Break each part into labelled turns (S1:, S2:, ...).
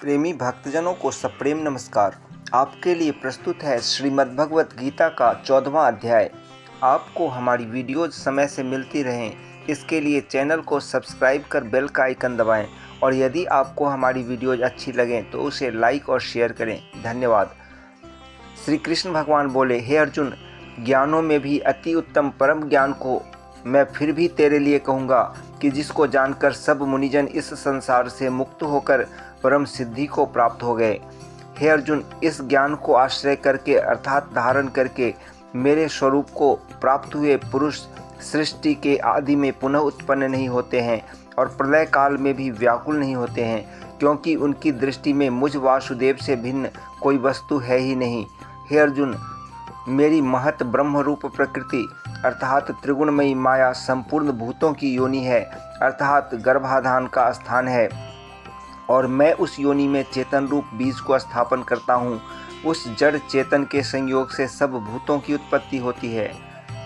S1: प्रेमी भक्तजनों को सप्रेम नमस्कार। आपके लिए प्रस्तुत है श्रीमद् भगवत गीता का 14वां अध्याय। आपको हमारी वीडियोज समय से मिलती रहें, इसके लिए चैनल को सब्सक्राइब कर बेल का आइकन दबाएं और यदि आपको हमारी वीडियोज अच्छी लगें तो उसे लाइक और शेयर करें। धन्यवाद। श्री कृष्ण भगवान बोले, हे अर्जुन, ज्ञानों में भी अति उत्तम परम ज्ञान को मैं फिर भी तेरे लिए कहूँगा कि जिसको जानकर सब मुनिजन इस संसार से मुक्त होकर परम सिद्धि को प्राप्त हो गए। हे अर्जुन, इस ज्ञान को आश्रय करके अर्थात धारण करके मेरे स्वरूप को प्राप्त हुए पुरुष सृष्टि के आदि में पुनः उत्पन्न नहीं होते हैं और प्रलय काल में भी व्याकुल नहीं होते हैं, क्योंकि उनकी दृष्टि में मुझ वासुदेव से भिन्न कोई वस्तु है ही नहीं। हे अर्जुन, मेरी महत ब्रह्म रूप प्रकृति अर्थात त्रिगुणमयी माया संपूर्ण भूतों की योनि है, अर्थात गर्भाधान का स्थान है, और मैं उस योनि में चेतन रूप बीज को स्थापन करता हूँ। उस जड़ चेतन के संयोग से सब भूतों की उत्पत्ति होती है।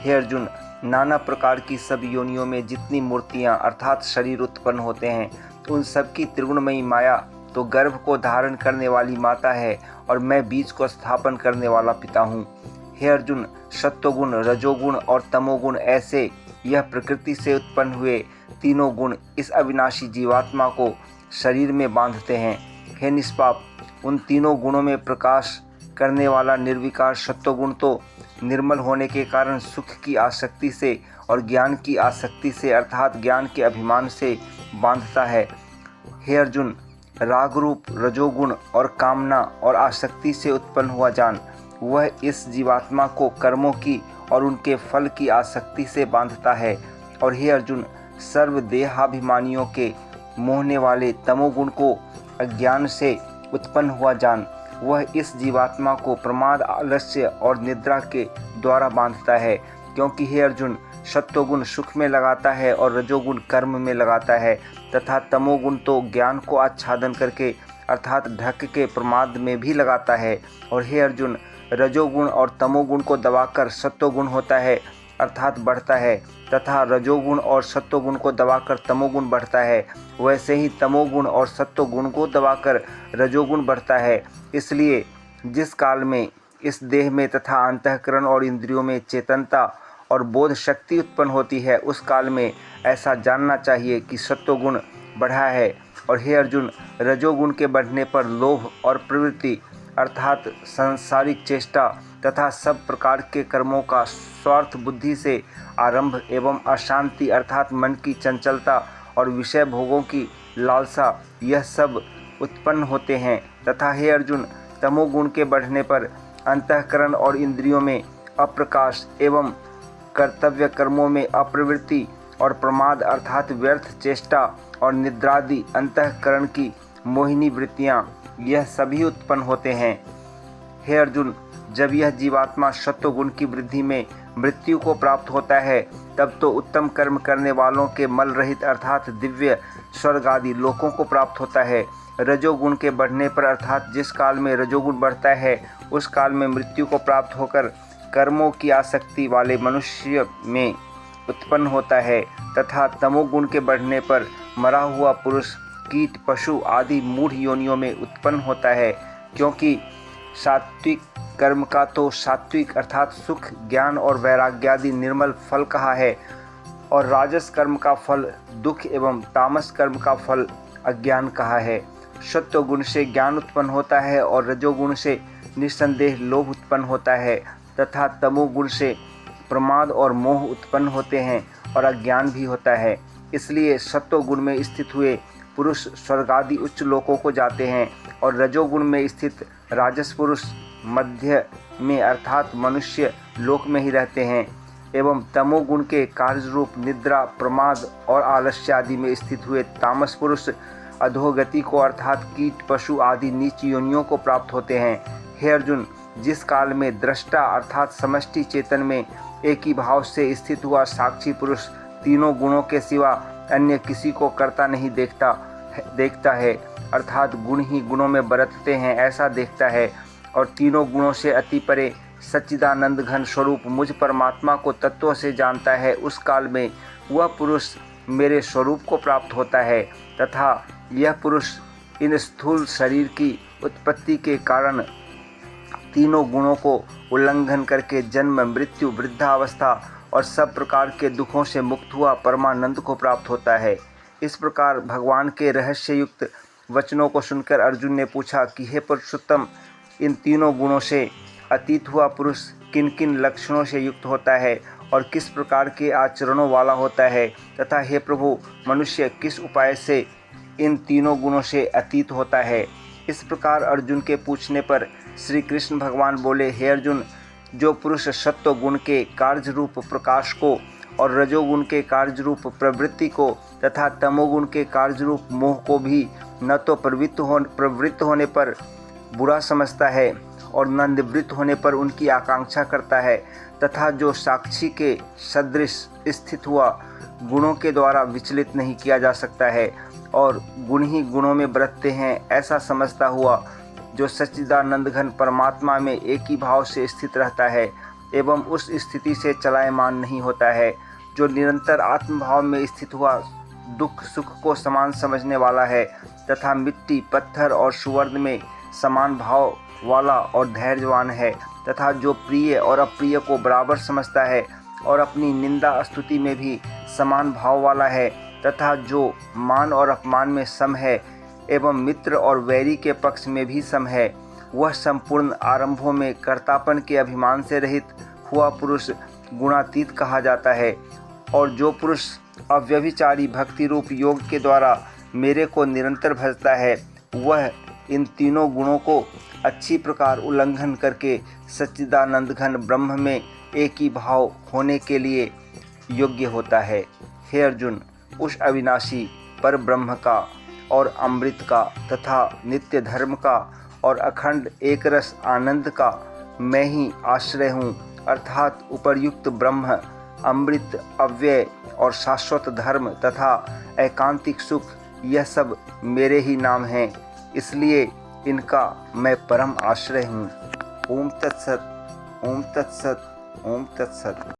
S1: हे अर्जुन, नाना प्रकार की सब योनियों में जितनी मूर्तियाँ अर्थात शरीर उत्पन्न होते हैं, उन सब की त्रिगुणमयी माया तो गर्भ को धारण करने वाली माता है और मैं बीज को स्थापन करने वाला पिता हूँ। हे अर्जुन, सत्वगुण, रजोगुण और तमोगुण ऐसे यह प्रकृति से उत्पन्न हुए तीनों गुण इस अविनाशी जीवात्मा को शरीर में बांधते हैं। हे निष्पाप, उन तीनों गुणों में प्रकाश करने वाला निर्विकार सत्वगुण तो निर्मल होने के कारण सुख की आसक्ति से और ज्ञान की आसक्ति से अर्थात ज्ञान के अभिमान से बांधता है। हे अर्जुन, राग रूप रजोगुण और कामना और आसक्ति से उत्पन्न हुआ जान, वह इस जीवात्मा को कर्मों की और उनके फल की आसक्ति से बांधता है। और हे अर्जुन, सर्व देहाभिमानियों के मोहने वाले तमोगुण को अज्ञान से उत्पन्न हुआ जान, वह इस जीवात्मा को प्रमाद, आलस्य और निद्रा के द्वारा बांधता है। क्योंकि हे अर्जुन, सत्वगुण सुख में लगाता है और रजोगुण कर्म में लगाता है तथा तमोगुण तो ज्ञान को आच्छादन करके अर्थात ढक के प्रमाद में भी लगाता है। और हे अर्जुन, रजोगुण और तमोगुण को दबाकर सत्वगुण होता है अर्थात बढ़ता है तथा रजोगुण और सत्वगुण को दबाकर तमोगुण बढ़ता है, वैसे ही तमोगुण और सत्वगुण को दबाकर रजोगुण बढ़ता है। इसलिए जिस काल में इस देह में तथा अंतःकरण और इंद्रियों में चेतनता और बोध शक्ति उत्पन्न होती है, उस काल में ऐसा जानना चाहिए कि सत्वगुण बढ़ा है। और हे अर्जुन, रजोगुण के बढ़ने पर लोभ और प्रवृत्ति अर्थात सांसारिक चेष्टा तथा सब प्रकार के कर्मों का स्वार्थ बुद्धि से आरंभ एवं अशांति अर्थात मन की चंचलता और विषय भोगों की लालसा, यह सब उत्पन्न होते हैं। तथा हे अर्जुन, तमोगुण के बढ़ने पर अंतःकरण और इंद्रियों में अप्रकाश एवं कर्तव्य कर्मों में अप्रवृत्ति और प्रमाद अर्थात व्यर्थ चेष्टा और निद्रादि अंतःकरण की मोहिनी वृत्तियाँ, यह सभी उत्पन्न होते हैं। हे अर्जुन, जब यह जीवात्मा सत्वगुण की वृद्धि में मृत्यु को प्राप्त होता है, तब तो उत्तम कर्म करने वालों के मल रहित अर्थात दिव्य स्वर्ग आदि लोकों को प्राप्त होता है। रजोगुण के बढ़ने पर अर्थात जिस काल में रजोगुण बढ़ता है, उस काल में मृत्यु को प्राप्त होकर कर्मों की आसक्ति वाले मनुष्य में उत्पन्न होता है तथा तमोगुण के बढ़ने पर मरा हुआ पुरुष कीट, पशु आदि मूढ़ योनियों में उत्पन्न होता है। क्योंकि सात्विक कर्म का तो सात्विक अर्थात सुख, ज्ञान और वैराग्यादि निर्मल फल कहा है, और राजस कर्म का फल दुख एवं तामस कर्म का फल अज्ञान कहा है। सत्वगुण से ज्ञान उत्पन्न होता है और रजोगुण से निस्संदेह लोभ उत्पन्न होता है तथा तमोगुण से प्रमाद और मोह उत्पन्न होते हैं और अज्ञान भी होता है। इसलिए सत्वगुण में स्थित हुए पुरुष स्वर्गादि उच्च लोकों को जाते हैं और रजोगुण में स्थित राजस पुरुष मध्य में अर्थात मनुष्य लोक में ही रहते हैं, एवं तमोगुण के कार्य रूप निद्रा, प्रमाद और आलस्य आदि में स्थित हुए तामस पुरुष अधोगति को अर्थात कीट, पशु आदि नीच योनियों को प्राप्त होते हैं। हे अर्जुन, जिस काल में दृष्टा अर्थात समष्टि चेतन में एक ही भाव से स्थित हुआ साक्षी पुरुष तीनों गुणों के सिवा अन्य किसी को करता नहीं देखता है अर्थात गुण ही गुणों में बरतते हैं ऐसा देखता है, और तीनों गुणों से अति परे सच्चिदानंद घन स्वरूप मुझ परमात्मा को तत्व से जानता है, उस काल में वह पुरुष मेरे स्वरूप को प्राप्त होता है तथा यह पुरुष इन स्थूल शरीर की उत्पत्ति के कारण तीनों गुणों को उल्लंघन करके जन्म, मृत्यु, वृद्धावस्था और सब प्रकार के दुखों से मुक्त हुआ परमानंद को प्राप्त होता है। इस प्रकार भगवान के रहस्य युक्त वचनों को सुनकर अर्जुन ने पूछा कि हे पुरुषोत्तम, इन तीनों गुणों से अतीत हुआ पुरुष किन किन लक्षणों से युक्त होता है और किस प्रकार के आचरणों वाला होता है, तथा हे प्रभु, मनुष्य किस उपाय से इन तीनों गुणों से अतीत होता है। इस प्रकार अर्जुन के पूछने पर श्री कृष्ण भगवान बोले, हे अर्जुन, जो पुरुष सत्व गुण के कार्य रूप प्रकाश को और रजोगुण के कार्य रूप प्रवृत्ति को तथा तमोगुण के कार्य रूप मोह को भी न तो प्रवृत्त होने पर बुरा समझता है और न निवृत्त होने पर उनकी आकांक्षा करता है, तथा जो साक्षी के सदृश स्थित हुआ गुणों के द्वारा विचलित नहीं किया जा सकता है और गुण ही गुणों में बरतते हैं, ऐसा समझता हुआ जो सच्चिदानंद घन परमात्मा में एक ही भाव से स्थित रहता है एवं उस स्थिति से चलायमान नहीं होता है, जो निरंतर आत्मभाव में स्थित हुआ दुख सुख को समान समझने वाला है तथा मिट्टी, पत्थर और सुवर्ण में समान भाव वाला और धैर्यवान है, तथा जो प्रिय और अप्रिय को बराबर समझता है और अपनी निंदा स्तुति में भी समान भाव वाला है, तथा जो मान और अपमान में सम है एवं मित्र और वैरी के पक्ष में भी सम है, वह संपूर्ण आरंभों में कर्तापन के अभिमान से रहित हुआ पुरुष गुणातीत कहा जाता है। और जो पुरुष अव्यभिचारी भक्ति रूप योग के द्वारा मेरे को निरंतर भजता है, वह इन तीनों गुणों को अच्छी प्रकार उल्लंघन करके सच्चिदानंद घन ब्रह्म में एक ही भाव होने के लिए योग्य होता है। हे अर्जुन, उस अविनाशी पर ब्रह्म का और अमृत का तथा नित्य धर्म का और अखंड एकरस आनंद का मैं ही आश्रय हूँ, अर्थात उपर्युक्त ब्रह्म, अमृत, अव्यय और शाश्वत धर्म तथा एकांतिक सुख, यह सब मेरे ही नाम हैं, इसलिए इनका मैं परम आश्रय हूँ। ओम तत्सत, ओम तत्सत, ओम तत्सत।